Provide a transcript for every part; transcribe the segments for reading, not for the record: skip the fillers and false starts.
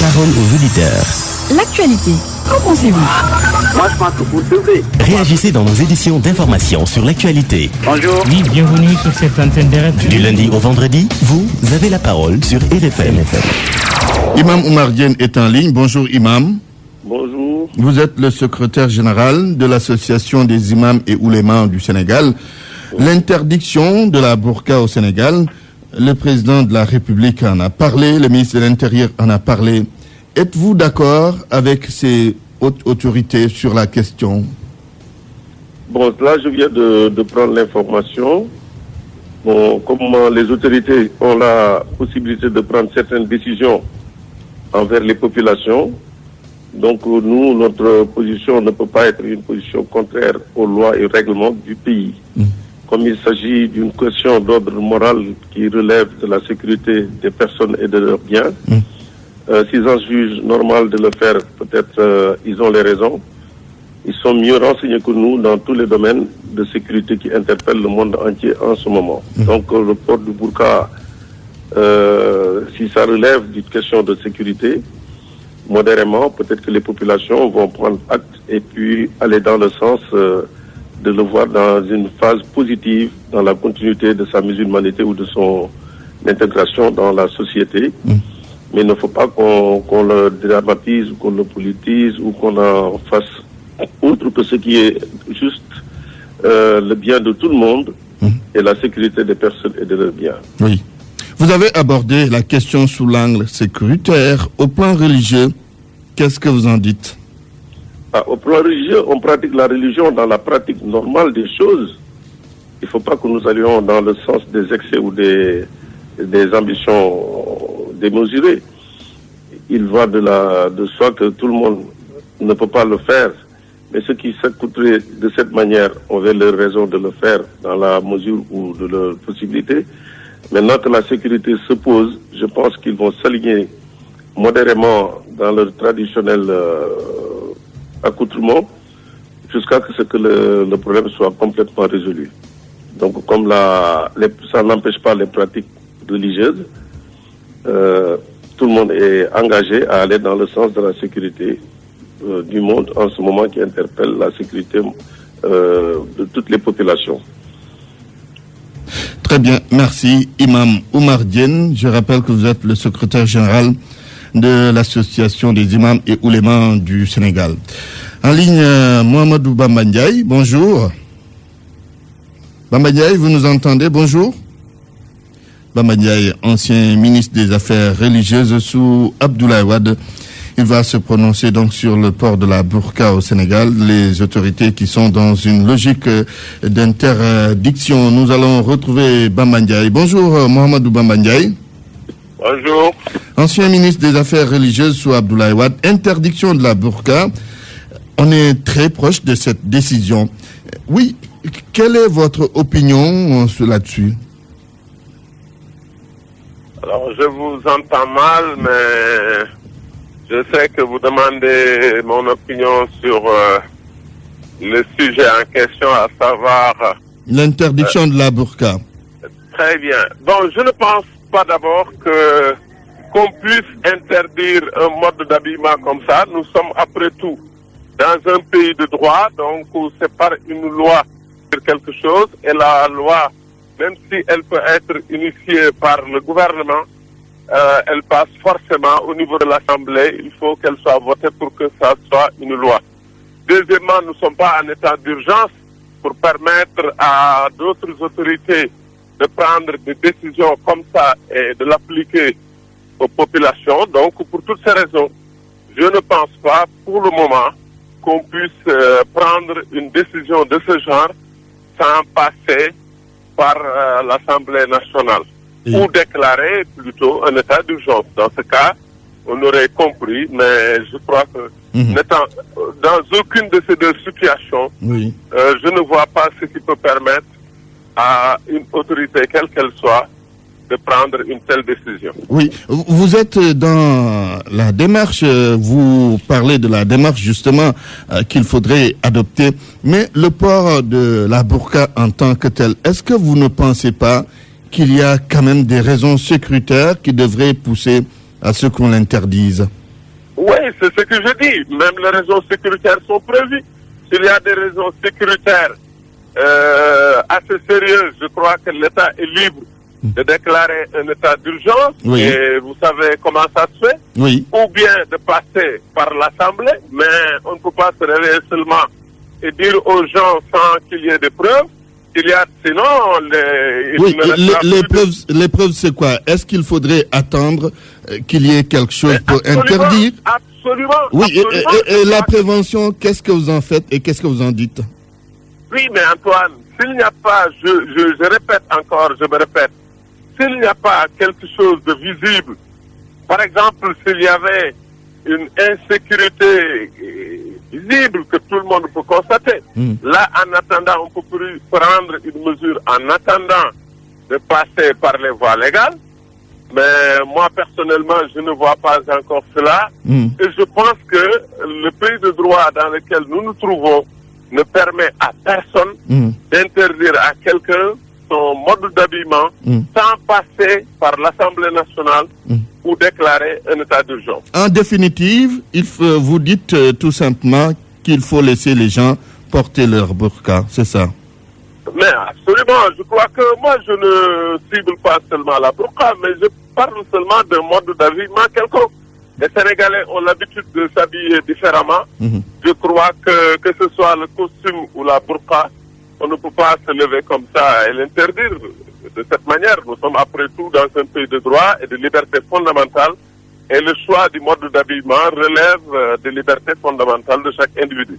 parole aux auditeurs. L'actualité, qu'en pensez-vous? Moi, je pense que vous devez. Réagissez dans nos éditions d'information sur l'actualité. Bonjour. Oui, bienvenue sur cette antenne de radio. Du lundi au vendredi, vous avez la parole sur RFM. Imam Oumar Diène est en ligne. Bonjour Imam. Bonjour. Vous êtes le secrétaire général de l'Association des imams et oulémas du Sénégal. L'interdiction de la burqa au Sénégal, le président de la République en a parlé, le ministre de l'Intérieur en a parlé. Êtes-vous d'accord avec ces hautes autorités sur la question? Bon, là, je viens de prendre l'information. Bon, comme les autorités ont la possibilité de prendre certaines décisions envers les populations, donc nous, notre position ne peut pas être une position contraire aux lois et règlements du pays. Comme il s'agit d'une question d'ordre moral qui relève de la sécurité des personnes et de leurs biens, s'ils en jugent normal de le faire, peut-être ils ont les raisons. Ils sont mieux renseignés que nous dans tous les domaines de sécurité qui interpellent le monde entier en ce moment. Donc le port du burqa, si ça relève d'une question de sécurité, modérément, peut-être que les populations vont prendre acte et puis aller dans le sens de le voir dans une phase positive, dans la continuité de sa musulmanité ou de son intégration dans la société. Mais il ne faut pas qu'on le dramatise, qu'on le politise ou qu'on en fasse autre que ce qui est juste le bien de tout le monde et la sécurité des personnes et de leurs biens. Oui. Vous avez abordé la question sous l'angle sécuritaire. Au plan religieux, qu'est-ce que vous en dites? Au plan religieux, on pratique la religion dans la pratique normale des choses. Il ne faut pas que nous allions dans le sens des excès ou des ambitions démesurées. Il va de soi que tout le monde ne peut pas le faire. Mais ceux qui s'écouteraient de cette manière auraient leur raison de le faire dans la mesure ou de leur possibilité. Maintenant que la sécurité se pose, je pense qu'ils vont s'aligner modérément dans leur traditionnel accoutrement jusqu'à ce que le problème soit complètement résolu. Donc comme ça n'empêche pas les pratiques religieuses, tout le monde est engagé à aller dans le sens de la sécurité du monde en ce moment qui interpelle la sécurité de toutes les populations. Très bien, merci Imam Oumar Diène. Je rappelle que vous êtes le secrétaire général de l'Association des imams et oulémas du Sénégal. En ligne, Mohamedou Bamba Ndiaye, bonjour. Bamba Ndiaye, vous nous entendez? Bonjour. Bamba Ndiaye, ancien ministre des Affaires religieuses sous Abdoulaye Wade. Il va se prononcer donc sur le port de la burqa au Sénégal, les autorités qui sont dans une logique d'interdiction. Nous allons retrouver Bamba Ndiaye. Bonjour Mohamedou Bamba Ndiaye. Bonjour. Ancien ministre des Affaires religieuses sous Abdoulaye Wade, interdiction de la burqa. On est très proche de cette décision. Oui, quelle est votre opinion là-dessus? Alors, je vous entends mal, mais je sais que vous demandez mon opinion sur le sujet en question, à savoir... l'interdiction de la burqa. Très bien. Bon, je ne pense pas d'abord qu'on puisse interdire un mode d'habillement comme ça. Nous sommes après tout dans un pays de droit, donc où c'est par une loi sur quelque chose, et la loi, même si elle peut être initiée par le gouvernement, elle passe forcément au niveau de l'Assemblée. Il faut qu'elle soit votée pour que ça soit une loi. Deuxièmement, nous ne sommes pas en état d'urgence pour permettre à d'autres autorités de prendre des décisions comme ça et de l'appliquer aux populations. Donc, pour toutes ces raisons, je ne pense pas, pour le moment, qu'on puisse prendre une décision de ce genre sans passer par l'Assemblée nationale. Ou déclarer plutôt un état d'urgence. Dans ce cas, on aurait compris, mais je crois que n'étant dans aucune de ces deux situations, je ne vois pas ce qui peut permettre à une autorité, quelle qu'elle soit, de prendre une telle décision. Oui, vous êtes dans la démarche, vous parlez de la démarche justement qu'il faudrait adopter, mais le port de la burqa en tant que tel, est-ce que vous ne pensez pas qu'il y a quand même des raisons sécuritaires qui devraient pousser à ce qu'on l'interdise? Oui, c'est ce que je dis. Même les raisons sécuritaires sont prévues. S'il y a des raisons sécuritaires assez sérieuses, je crois que l'État est libre de déclarer un état d'urgence. Oui. Et vous savez comment ça se fait. Oui. Ou bien de passer par l'Assemblée, mais on ne peut pas se réveiller seulement et dire aux gens sans qu'il y ait de preuves. Sinon, Oui, les preuves, c'est quoi? Est-ce qu'il faudrait attendre qu'il y ait quelque chose pour interdire? Absolument. Oui, absolument. et la prévention, qu'est-ce que vous en faites et qu'est-ce que vous en dites? Oui, mais Antoine, s'il n'y a pas, je répète encore, je me répète, s'il n'y a pas quelque chose de visible, par exemple, s'il y avait une insécurité visible que tout le monde peut constater, là, en attendant, on peut prendre une mesure en attendant de passer par les voies légales. Mais moi, personnellement, je ne vois pas encore cela. Et je pense que le pays de droit dans lequel nous nous trouvons ne permet à personne d'interdire à quelqu'un son mode d'habillement sans passer par l'Assemblée nationale ou déclarer un état d'urgence. En définitive, vous dites tout simplement qu'il faut laisser les gens porter leur burqa, c'est ça? Mais absolument, je crois que moi je ne cible pas seulement la burqa, mais je parle seulement d'un mode d'habillement quelconque. Les Sénégalais ont l'habitude de s'habiller différemment. Je crois que ce soit le costume ou la burqa, on ne peut pas se lever comme ça et l'interdire de cette manière. Nous sommes après tout dans un pays de droit et de liberté fondamentale. Et le choix du mode d'habillement relève des libertés fondamentales de chaque individu.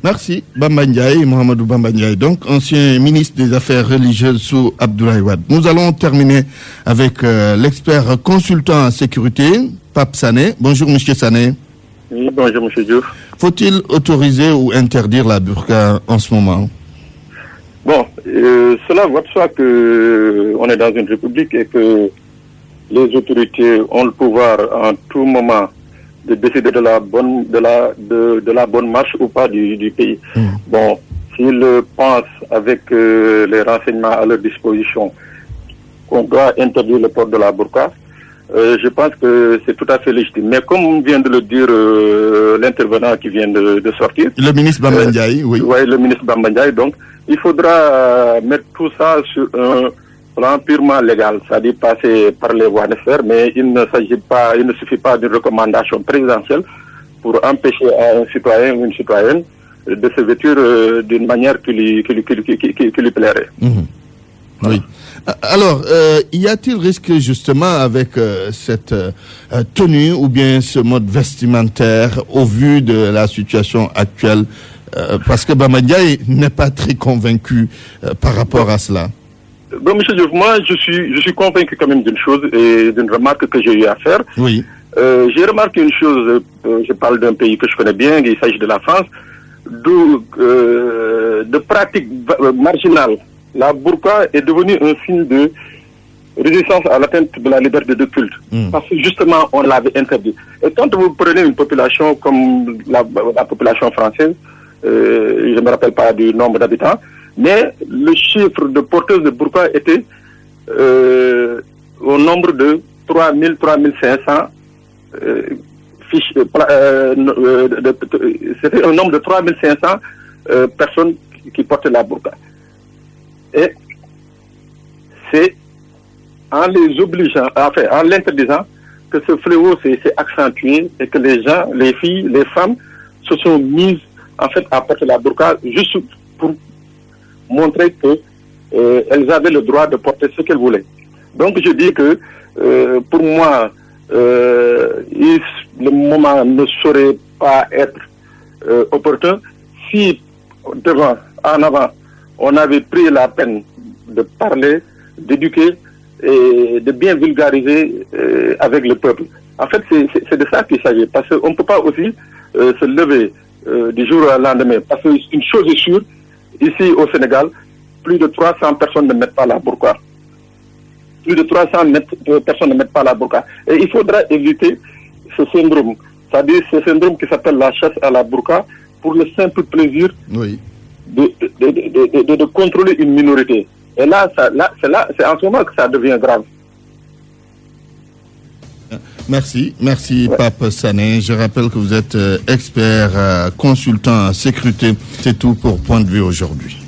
Merci, Bamba Ndiaye, Mohamedou Bamba Ndiaye, donc ancien ministre des Affaires religieuses sous Abdoulaye Wade. Nous allons terminer avec l'expert consultant en sécurité, Pape Sané. Bonjour, monsieur Sané. Oui, bonjour, monsieur Diouf. Faut-il autoriser ou interdire la burqa en ce moment? Bon, cela va de soi qu'on est dans une république et que les autorités ont le pouvoir en tout moment de décider de la bonne marche ou pas du pays. Bon, s'ils pensent avec les renseignements à leur disposition qu'on doit interdire le port de la burqa, je pense que c'est tout à fait légitime. Mais comme vient de le dire l'intervenant qui vient de sortir... Le ministre Bamba Ndiaye, oui. Oui, le ministre Bamba Ndiaye, donc il faudra mettre tout ça sur un plan purement légal, c'est-à-dire passer par les voies nécessaires, mais il ne suffit pas d'une recommandation présidentielle pour empêcher à un citoyen ou une citoyenne de se vêtir d'une manière qui lui plairait. Oui. Alors, y a-t-il risque justement avec cette tenue ou bien ce mode vestimentaire au vu de la situation actuelle, parce que Bamba Ndiaye n'est pas très convaincu par rapport à cela? Bon, monsieur Diouf, moi je suis convaincu quand même d'une chose et d'une remarque que j'ai eu à faire. Oui. J'ai remarqué une chose, je parle d'un pays que je connais bien, il s'agit de la France, de pratique marginale. La burqa est devenue un signe de résistance à l'atteinte de la liberté de culte. Parce que justement, on l'avait interdit. Et quand vous prenez une population comme la population française, je ne me rappelle pas du nombre d'habitants, mais le chiffre de porteuses de burqa était au nombre de 3000, 3500 c'était un nombre de 3500 personnes qui portaient la burqa. Et c'est en les obligeant, enfin en l'interdisant, que ce fléau s'est accentué et que les gens, les filles, les femmes se sont mises en fait à porter la burqa juste pour montrer que elles avaient le droit de porter ce qu'elles voulaient. Donc je dis que pour moi le moment ne saurait pas être opportun si en avant on avait pris la peine de parler, d'éduquer et de bien vulgariser avec le peuple. En fait, c'est de ça qu'il s'agit. Parce qu'on ne peut pas aussi se lever du jour au lendemain. Parce qu'une chose est sûre, ici au Sénégal, plus de 300 personnes ne mettent pas la burqa. Plus de 300 personnes ne mettent pas la burqa. Et il faudra éviter ce syndrome. C'est-à-dire ce syndrome qui s'appelle la chasse à la burqa pour le simple plaisir de contrôler une minorité. Et là, c'est en ce moment que ça devient grave. Merci Pape Sané. Je rappelle que vous êtes expert, consultant en sécurité. C'est tout pour Point de vue aujourd'hui.